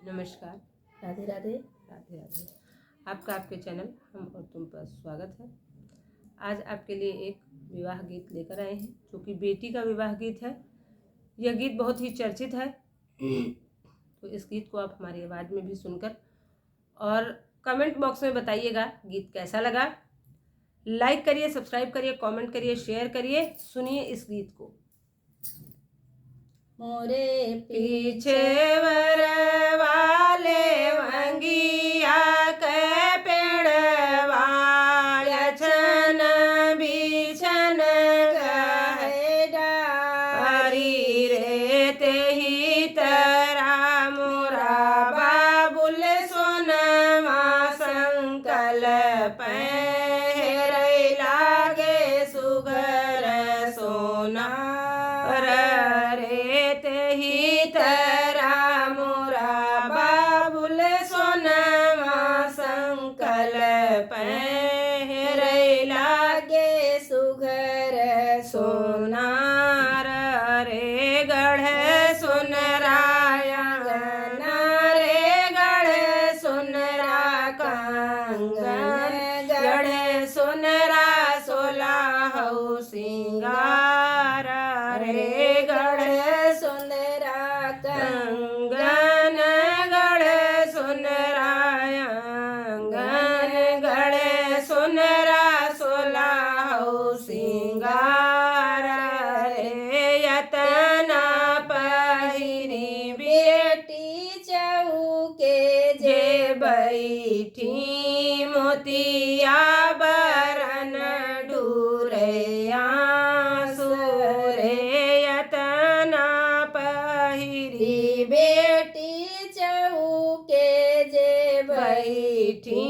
नमस्कार, राधे राधे। राधे राधे। आपका आपके चैनल हम और तुम पर स्वागत है। आज आपके लिए एक विवाह गीत लेकर आए हैं जो कि बेटी का विवाह गीत है। यह गीत बहुत ही चर्चित है, तो इस गीत को आप हमारी आवाज़ में भी सुनकर और कमेंट बॉक्स में बताइएगा गीत कैसा लगा। लाइक करिए, सब्सक्राइब करिए, कमेंट करिए, शेयर करिए। सुनिए इस गीत को। मोरे पीछे वरवाले वंगिया के पेड़वा यछन बिछन गहे डारी रे तेहि तरा मोरा बाबुल सोनमा संकल्प हेरै लागे सुघर सोना रे तेहि तरा मोरा बाबुल सोनमा संकल्प हेरै लागे सुघर सोना रे गढ़ सुनराया रे गढ़ सुनरा कंगन गढ़ सुनरा सोलहु सिंगार रे गढ़ सुंदरा कंगन गढ़ सुनराया गढ़ सुनरा सोलहु सिंगार रे यतना पहिरी बेटी चौके जे बैठी मोतिया बरन डूरया सुरे यतना पहिरी बेटी चौके जे बैठी